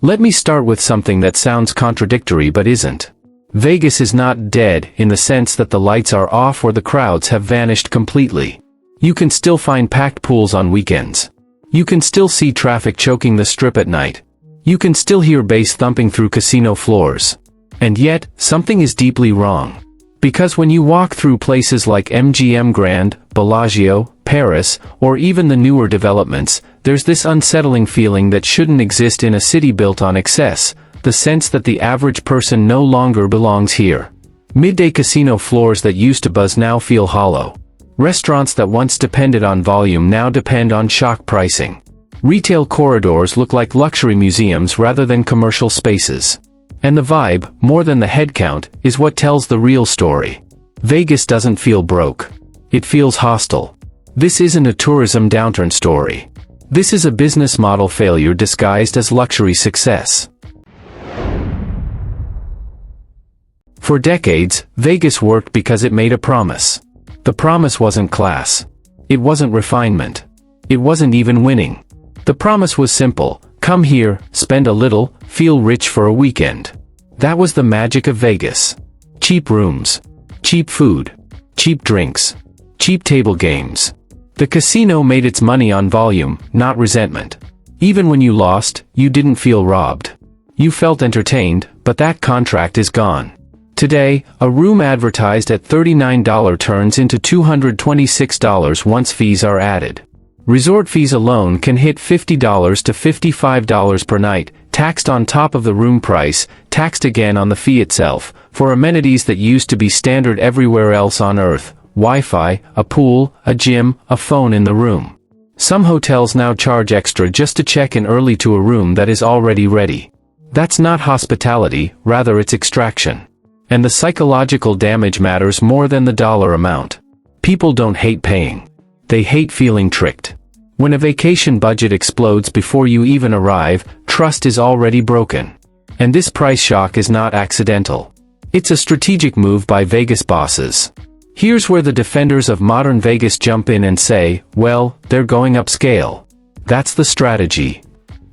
Let me start with something that sounds contradictory but isn't. Vegas is not dead in the sense that the lights are off or the crowds have vanished completely. You can still find packed pools on weekends. You can still see traffic choking the strip at night. You can still hear bass thumping through casino floors. And yet, something is deeply wrong. Because when you walk through places like MGM Grand, Bellagio, Paris, or even the newer developments, there's this unsettling feeling that shouldn't exist in a city built on excess, the sense that the average person no longer belongs here. Midday casino floors that used to buzz now feel hollow. Restaurants that once depended on volume now depend on shock pricing. Retail corridors look like luxury museums rather than commercial spaces. And the vibe, more than the headcount, is what tells the real story. Vegas doesn't feel broke. It feels hostile. This isn't a tourism downturn story. This is a business model failure disguised as luxury success. For decades, Vegas worked because it made a promise. The promise wasn't class. It wasn't refinement. It wasn't even winning. The promise was simple: come here, spend a little, feel rich for a weekend. That was the magic of Vegas. Cheap rooms. Cheap food. Cheap drinks. Cheap table games. The casino made its money on volume, not resentment. Even when you lost, you didn't feel robbed. You felt entertained, but that contract is gone. Today, a room advertised at $39 turns into $226 once fees are added. Resort fees alone can hit $50 to $55 per night, taxed on top of the room price, taxed again on the fee itself, for amenities that used to be standard everywhere else on Earth: Wi-Fi, a pool, a gym, a phone in the room. Some hotels now charge extra just to check in early to a room that is already ready. That's not hospitality, rather it's extraction. And the psychological damage matters more than the dollar amount. People don't hate paying. They hate feeling tricked. When a vacation budget explodes before you even arrive, trust is already broken. And this price shock is not accidental. It's a strategic move by Vegas bosses. Here's where the defenders of modern Vegas jump in and say, well, they're going upscale. That's the strategy.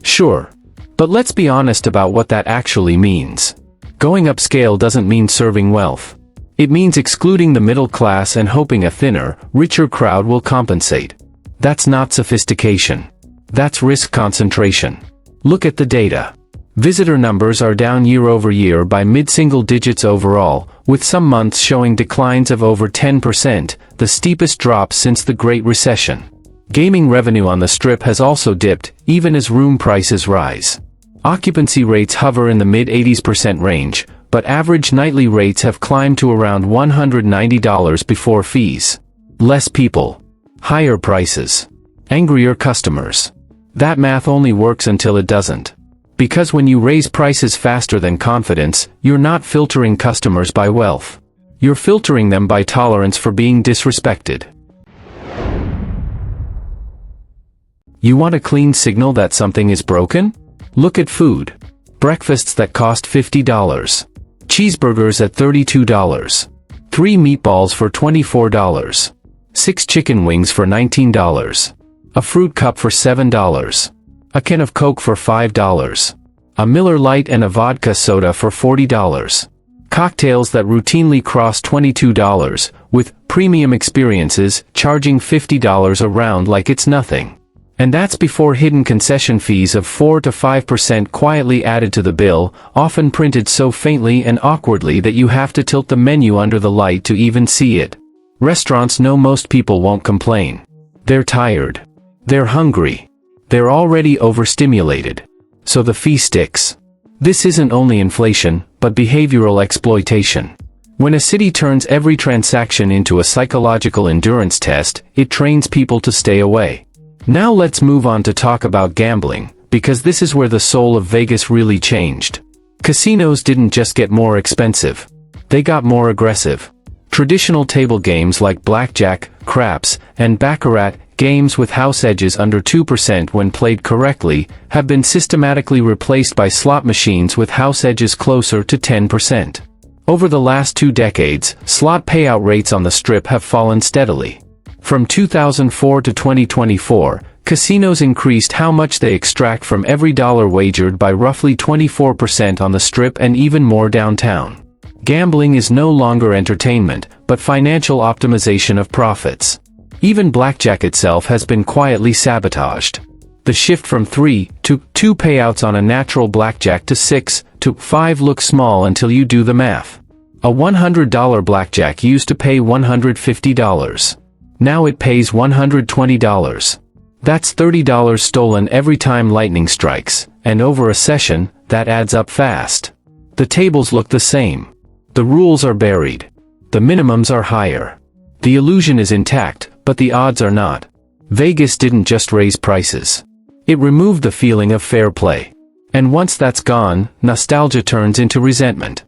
Sure. But let's be honest about what that actually means. Going upscale doesn't mean serving wealth. It means excluding the middle class and hoping a thinner, richer crowd will compensate. That's not sophistication. That's risk concentration. Look at the data. Visitor numbers are down year over year by mid-single digits overall, with some months showing declines of over 10%, the steepest drop since the Great Recession. Gaming revenue on the Strip has also dipped, even as room prices rise. Occupancy rates hover in the mid-80% range, but average nightly rates have climbed to around $190 before fees. Less people. Higher prices. Angrier customers. That math only works until it doesn't. Because when you raise prices faster than confidence, you're not filtering customers by wealth. You're filtering them by tolerance for being disrespected. You want a clean signal that something is broken? Look at food. Breakfasts that cost $50. Cheeseburgers at $32. 3 meatballs for $24. 6 chicken wings for $19. A fruit cup for $7. A can of Coke for $5. A Miller Lite and a vodka soda for $40. Cocktails that routinely cross $22, with premium experiences charging $50 a round like it's nothing. And that's before hidden concession fees of 4 to 5% quietly added to the bill, often printed so faintly and awkwardly that you have to tilt the menu under the light to even see it. Restaurants know most people won't complain. They're tired. They're hungry. They're already overstimulated. So the fee sticks. This isn't only inflation, but behavioral exploitation. When a city turns every transaction into a psychological endurance test, it trains people to stay away. Now let's move on to talk about gambling, because this is where the soul of Vegas really changed. Casinos didn't just get more expensive. They got more aggressive. Traditional table games like Blackjack, craps, and Baccarat, games with house edges under 2% when played correctly, have been systematically replaced by slot machines with house edges closer to 10%. Over the last 2 decades, slot payout rates on the Strip have fallen steadily. From 2004 to 2024, Casinos increased how much they extract from every dollar wagered by roughly 24% on the Strip and even more downtown. Gambling is no longer entertainment, but financial optimization of profits. Even Blackjack itself has been quietly sabotaged. The shift from 3 to 2 payouts on a natural blackjack to 6 to 5 looks small until you do the math. A $100 blackjack used to pay $150. Now it pays $120. That's $30 stolen every time lightning strikes, and over a session, that adds up fast. The tables look the same. The rules are buried. The minimums are higher. The illusion is intact, but the odds are not. Vegas didn't just raise prices. It removed the feeling of fair play. And once that's gone, nostalgia turns into resentment.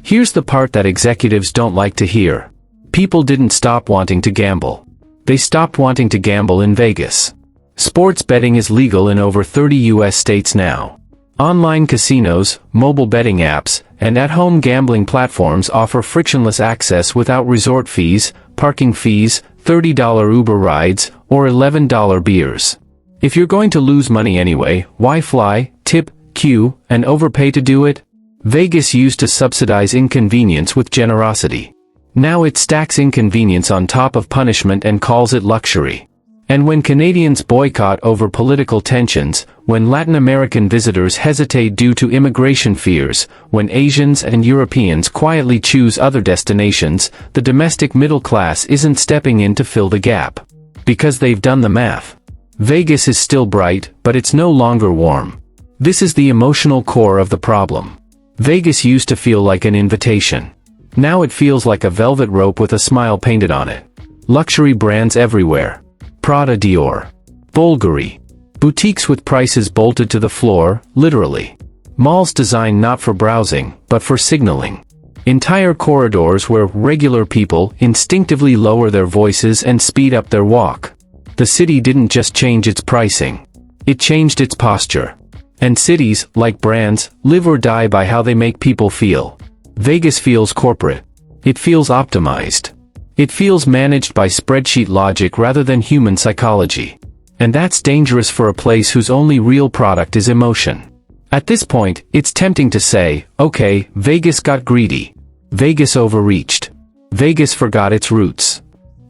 Here's the part that executives don't like to hear. People didn't stop wanting to gamble. They stopped wanting to gamble in Vegas. Sports betting is legal in over 30 US states now. Online casinos, mobile betting apps, and at-home gambling platforms offer frictionless access without resort fees, parking fees, $30 Uber rides, or $11 beers. If you're going to lose money anyway, why fly, tip, queue, and overpay to do it? Vegas used to subsidize inconvenience with generosity. Now it stacks inconvenience on top of punishment and calls it luxury. And when Canadians boycott over political tensions, when Latin American visitors hesitate due to immigration fears, when Asians and Europeans quietly choose other destinations, the domestic middle class isn't stepping in to fill the gap. Because they've done the math. Vegas is still bright, but it's no longer warm. This is the emotional core of the problem. Vegas used to feel like an invitation. Now it feels like a velvet rope with a smile painted on it. Luxury brands everywhere. Prada, Dior, Bulgari. Boutiques with prices bolted to the floor, literally. Malls designed not for browsing, but for signaling. Entire corridors where regular people instinctively lower their voices and speed up their walk. The city didn't just change its pricing. It changed its posture. And cities, like brands, live or die by how they make people feel. Vegas feels corporate. It feels optimized. It feels managed by spreadsheet logic rather than human psychology. And that's dangerous for a place whose only real product is emotion. At this point, it's tempting to say, okay, Vegas got greedy. Vegas overreached. Vegas forgot its roots.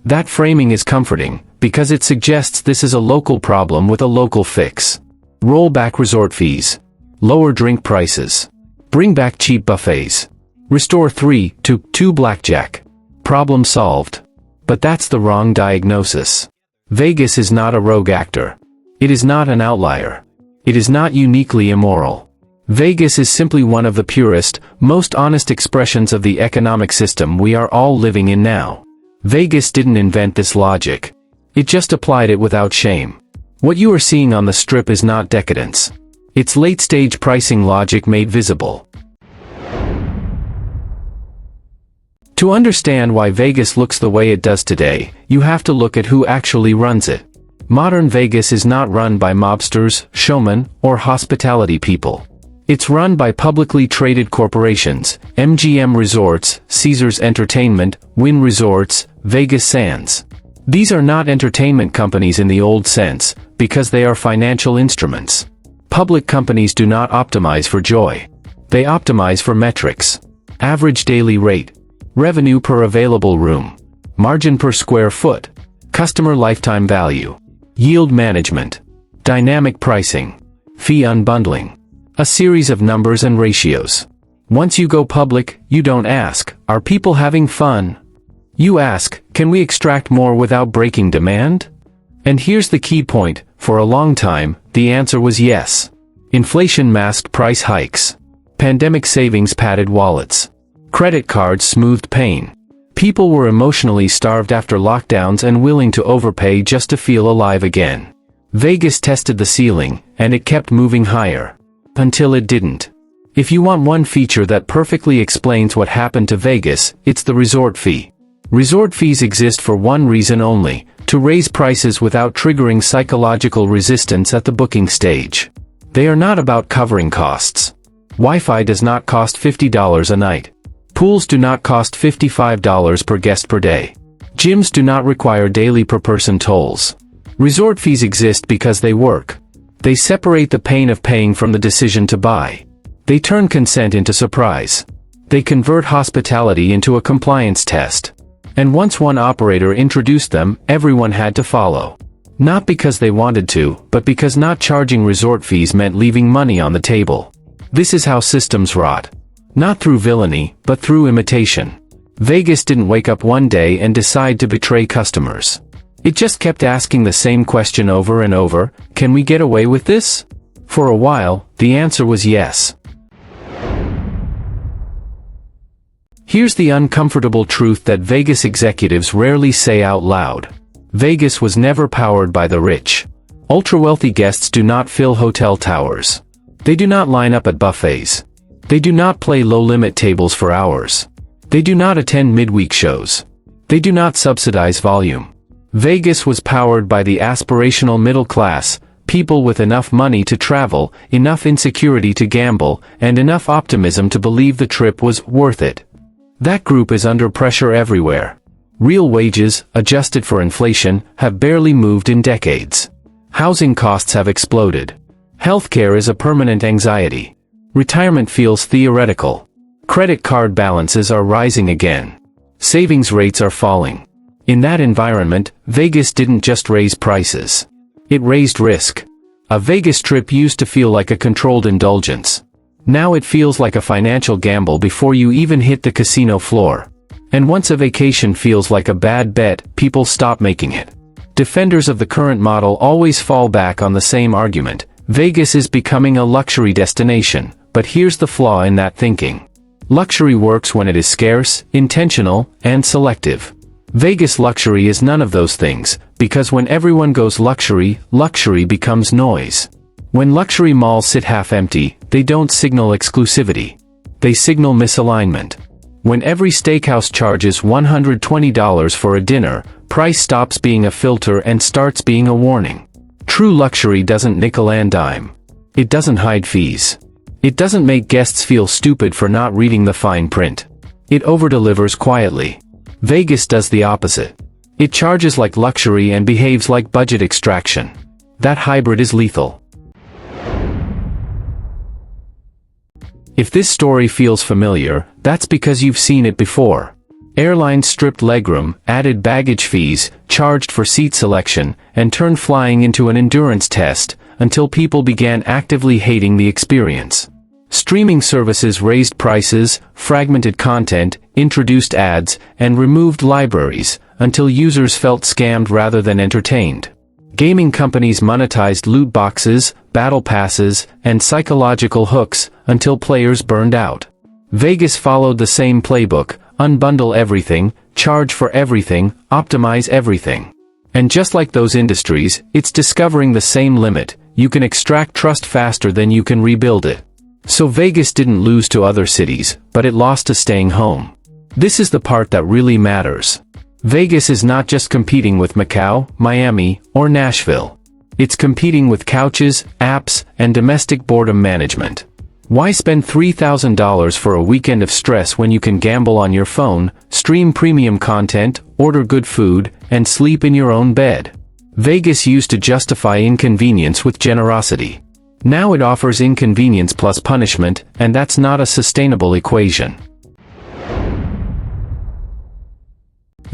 That framing is comforting, because it suggests this is a local problem with a local fix. Roll back resort fees. Lower drink prices. Bring back cheap buffets. Restore 3 to 2 blackjack. Problem solved. But that's the wrong diagnosis. Vegas is not a rogue actor. It is not an outlier. It is not uniquely immoral. Vegas is simply one of the purest, most honest expressions of the economic system we are all living in now. Vegas didn't invent this logic. It just applied it without shame. What you are seeing on the Strip is not decadence. It's late-stage pricing logic made visible. To understand why Vegas looks the way it does today, you have to look at who actually runs it. Modern Vegas is not run by mobsters, showmen, or hospitality people. It's run by publicly traded corporations, MGM Resorts, Caesars Entertainment, Wynn Resorts, Vegas Sands. These are not entertainment companies in the old sense, because they are financial instruments. Public companies do not optimize for joy. They optimize for metrics. Average daily rate. Revenue per available room. Margin per square foot. Customer lifetime value. Yield management. Dynamic pricing. Fee unbundling. A series of numbers and ratios. Once you go public, you don't ask, are people having fun? You ask, can we extract more without breaking demand? And here's the key point, for a long time, the answer was yes. Inflation masked price hikes. Pandemic savings padded wallets. Credit cards smoothed pain. People were emotionally starved after lockdowns and willing to overpay just to feel alive again. Vegas tested the ceiling, and it kept moving higher. Until it didn't. If you want one feature that perfectly explains what happened to Vegas, it's the resort fee. Resort fees exist for one reason only, to raise prices without triggering psychological resistance at the booking stage. They are not about covering costs. Wi-Fi does not cost $50 a night. Pools do not cost $55 per guest per day. Gyms do not require daily per-person tolls. Resort fees exist because they work. They separate the pain of paying from the decision to buy. They turn consent into surprise. They convert hospitality into a compliance test. And once one operator introduced them, everyone had to follow. Not because they wanted to, but because not charging resort fees meant leaving money on the table. This is how systems rot. Not through villainy, but through imitation. Vegas didn't wake up one day and decide to betray customers. It just kept asking the same question over and over: can we get away with this? For a while, the answer was yes. Here's the uncomfortable truth that Vegas executives rarely say out loud. Vegas was never powered by the rich. Ultra-wealthy guests do not fill hotel towers. They do not line up at buffets. They do not play low-limit tables for hours. They do not attend midweek shows. They do not subsidize volume. Vegas was powered by the aspirational middle class, people with enough money to travel, enough insecurity to gamble, and enough optimism to believe the trip was worth it. That group is under pressure everywhere. Real wages, adjusted for inflation, have barely moved in decades. Housing costs have exploded. Healthcare is a permanent anxiety. Retirement feels theoretical. Credit card balances are rising again. Savings rates are falling. In that environment, Vegas didn't just raise prices. It raised risk. A Vegas trip used to feel like a controlled indulgence. Now it feels like a financial gamble before you even hit the casino floor. And once a vacation feels like a bad bet, people stop making it. Defenders of the current model always fall back on the same argument: Vegas is becoming a luxury destination. But here's the flaw in that thinking. Luxury works when it is scarce, intentional, and selective. Vegas luxury is none of those things, because when everyone goes luxury, luxury becomes noise. When luxury malls sit half empty, they don't signal exclusivity. They signal misalignment. When every steakhouse charges $120 for a dinner, price stops being a filter and starts being a warning. True luxury doesn't nickel and dime. It doesn't hide fees. It doesn't make guests feel stupid for not reading the fine print. It overdelivers quietly. Vegas does the opposite. It charges like luxury and behaves like budget extraction. That hybrid is lethal. If this story feels familiar, that's because you've seen it before. Airlines stripped legroom, added baggage fees, charged for seat selection, and turned flying into an endurance test, until people began actively hating the experience. Streaming services raised prices, fragmented content, introduced ads, and removed libraries, until users felt scammed rather than entertained. Gaming companies monetized loot boxes, battle passes, and psychological hooks, until players burned out. Vegas followed the same playbook: unbundle everything, charge for everything, optimize everything. And just like those industries, it's discovering the same limit: you can extract trust faster than you can rebuild it. So Vegas didn't lose to other cities, but it lost to staying home. This is the part that really matters. Vegas is not just competing with Macau, Miami, or Nashville. It's competing with couches, apps, and domestic boredom management. Why spend $3,000 for a weekend of stress when you can gamble on your phone, stream premium content, order good food, and sleep in your own bed? Vegas used to justify inconvenience with generosity. Now it offers inconvenience plus punishment, and that's not a sustainable equation.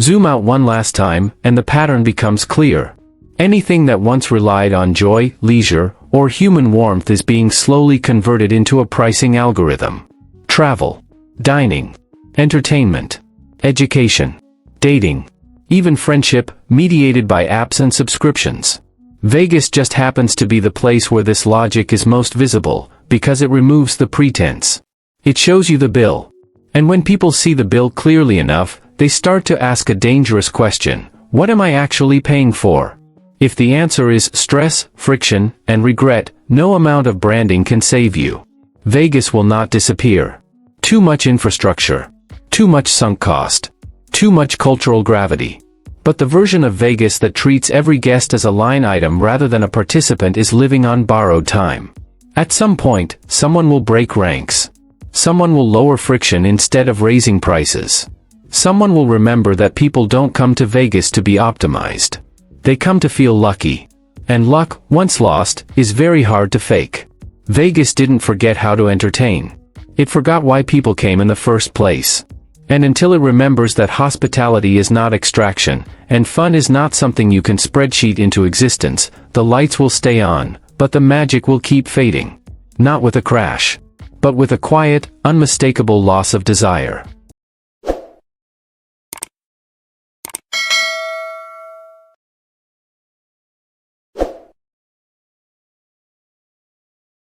Zoom out one last time, and the pattern becomes clear. Anything that once relied on joy, leisure, or human warmth is being slowly converted into a pricing algorithm. Travel, dining, entertainment, education, dating, even friendship, mediated by apps and subscriptions. Vegas just happens to be the place where this logic is most visible, because it removes the pretense. It shows you the bill. And when people see the bill clearly enough, they start to ask a dangerous question: what am I actually paying for? If the answer is stress, friction, and regret, no amount of branding can save you. Vegas will not disappear. Too much infrastructure. Too much sunk cost. Too much cultural gravity. But the version of Vegas that treats every guest as a line item rather than a participant is living on borrowed time. At some point, someone will break ranks. Someone will lower friction instead of raising prices. Someone will remember that people don't come to Vegas to be optimized. They come to feel lucky. And luck, once lost, is very hard to fake. Vegas didn't forget how to entertain. It forgot why people came in the first place. And until it remembers that hospitality is not extraction, and fun is not something you can spreadsheet into existence, the lights will stay on, but the magic will keep fading. Not with a crash, but with a quiet, unmistakable loss of desire.